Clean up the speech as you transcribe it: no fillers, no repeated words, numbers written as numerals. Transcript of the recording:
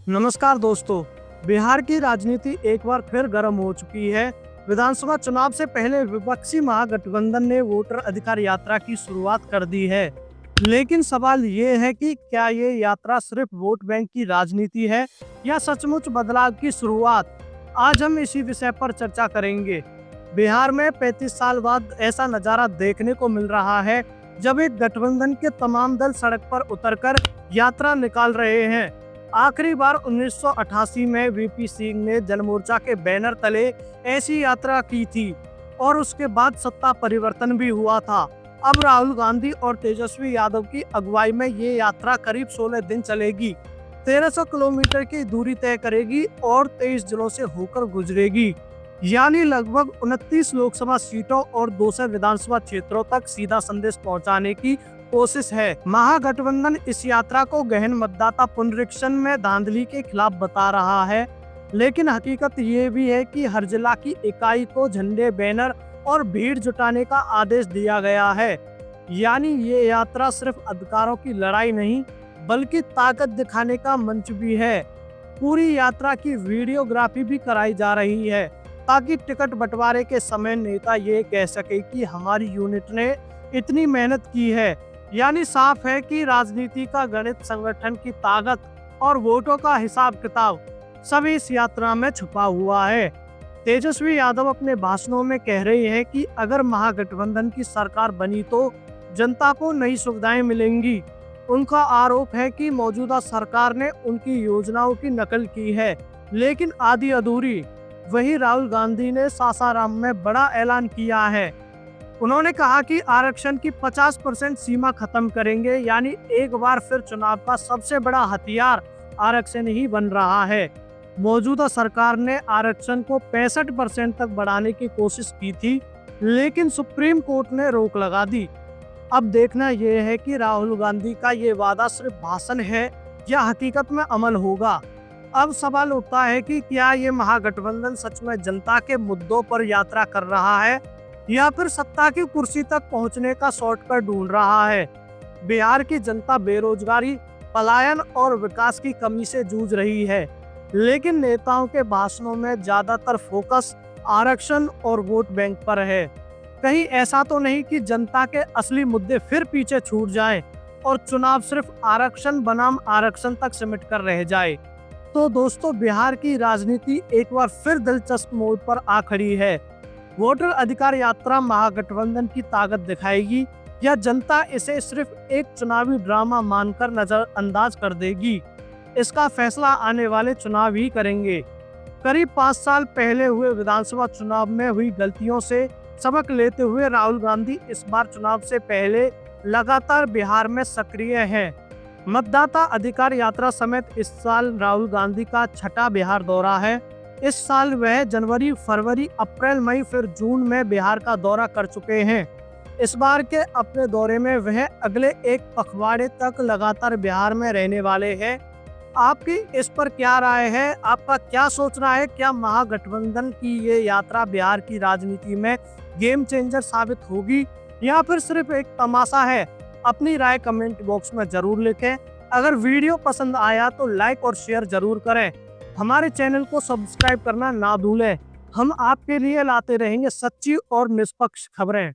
नमस्कार दोस्तों। बिहार की राजनीति एक बार फिर गर्म हो चुकी है। विधानसभा चुनाव से पहले विपक्षी महागठबंधन ने वोटर अधिकार यात्रा की शुरुआत कर दी है। लेकिन सवाल ये है कि क्या ये यात्रा सिर्फ वोट बैंक की राजनीति है या सचमुच बदलाव की शुरुआत। आज हम इसी विषय पर चर्चा करेंगे। बिहार में 35 साल बाद ऐसा नजारा देखने को मिल रहा है जब एक गठबंधन के तमाम दल सड़क पर उतरकर यात्रा निकाल रहे हैं। आखिरी बार 1988 में वीपी सिंह ने जनमोर्चा के बैनर तले ऐसी यात्रा की थी और उसके बाद सत्ता परिवर्तन भी हुआ था। अब राहुल गांधी और तेजस्वी यादव की अगुवाई में ये यात्रा करीब 16 दिन चलेगी। 1300 किलोमीटर की दूरी तय करेगी और 23 जिलों से होकर गुजरेगी, यानी लगभग 29 लोकसभा सीटों और 200 विधानसभा क्षेत्रों तक सीधा संदेश पहुंचाने की कोशिश है। महागठबंधन इस यात्रा को गहन मतदाता पुनरीक्षण में धांधली के खिलाफ बता रहा है, लेकिन हकीकत ये भी है कि हर जिला की इकाई को झंडे, बैनर और भीड़ जुटाने का आदेश दिया गया है। यानी ये यात्रा सिर्फ अधिकारों की लड़ाई नहीं बल्कि ताकत दिखाने का मंच भी है। पूरी यात्रा की वीडियोग्राफी भी कराई जा रही है ताकि टिकट बंटवारे के समय नेता ये कह सके कि हमारी यूनिट ने इतनी मेहनत की है। यानी साफ है कि राजनीति का गणित, संगठन की ताकत और वोटों का हिसाब किताब सभी इस यात्रा में छुपा हुआ है। तेजस्वी यादव अपने भाषणों में कह रहे हैं कि अगर महागठबंधन की सरकार बनी तो जनता को नई सुविधाएं मिलेंगी। उनका आरोप है कि मौजूदा सरकार ने उनकी योजनाओं की नकल की है, लेकिन आधी अधूरी। वहीं राहुल गांधी ने सासाराम में बड़ा ऐलान किया है। उन्होंने कहा कि आरक्षण की 50% सीमा खत्म करेंगे, यानी एक बार फिर चुनाव का सबसे बड़ा हथियार आरक्षण ही बन रहा है। मौजूदा सरकार ने आरक्षण को 65% तक बढ़ाने की कोशिश की थी, लेकिन सुप्रीम कोर्ट ने रोक लगा दी। अब देखना यह है कि राहुल गांधी का ये वादा सिर्फ भाषण है या हकीकत में अमल होगा। अब सवाल उठता है कि क्या ये महागठबंधन सच में जनता के मुद्दों पर यात्रा कर रहा है या फिर सत्ता की कुर्सी तक पहुंचने का शॉर्टकट ढूंढ रहा है। बिहार की जनता बेरोजगारी, पलायन और विकास की कमी से जूझ रही है, लेकिन नेताओं के भाषणों में ज्यादातर फोकस आरक्षण और वोट बैंक पर है। कहीं ऐसा तो नहीं कि जनता के असली मुद्दे फिर पीछे छूट जाएं और चुनाव सिर्फ आरक्षण बनाम आरक्षण तक सिमट कर रह जाए। तो दोस्तों, बिहार की राजनीति एक बार फिर दिलचस्प मोड़ पर आ खड़ी है। वोटर अधिकार यात्रा महागठबंधन की ताकत दिखाएगी या जनता इसे सिर्फ एक चुनावी ड्रामा मानकर नजरअंदाज कर देगी। इसका फैसला आने वाले चुनाव ही करेंगे। करीब 5 साल पहले हुए विधानसभा चुनाव में हुई गलतियों से सबक लेते हुए राहुल गांधी इस बार चुनाव से पहले लगातार बिहार में सक्रिय हैं। मतदाता अधिकार यात्रा समेत इस साल राहुल गांधी का 6ठा बिहार दौरा है। इस साल वह जनवरी, फरवरी, अप्रैल, मई फिर जून में बिहार का दौरा कर चुके हैं। इस बार के अपने दौरे में वह अगले एक पखवाड़े तक लगातार बिहार में रहने वाले हैं। आपकी इस पर क्या राय है? आपका क्या सोचना है? क्या महागठबंधन की ये यात्रा बिहार की राजनीति में गेम चेंजर साबित होगी या फिर सिर्फ एक तमाशा है? अपनी राय कमेंट बॉक्स में जरूर लिखें। अगर वीडियो पसंद आया तो लाइक और शेयर जरूर करें। हमारे चैनल को सब्सक्राइब करना ना भूलें। हम आपके लिए लाते रहेंगे सच्ची और निष्पक्ष खबरें।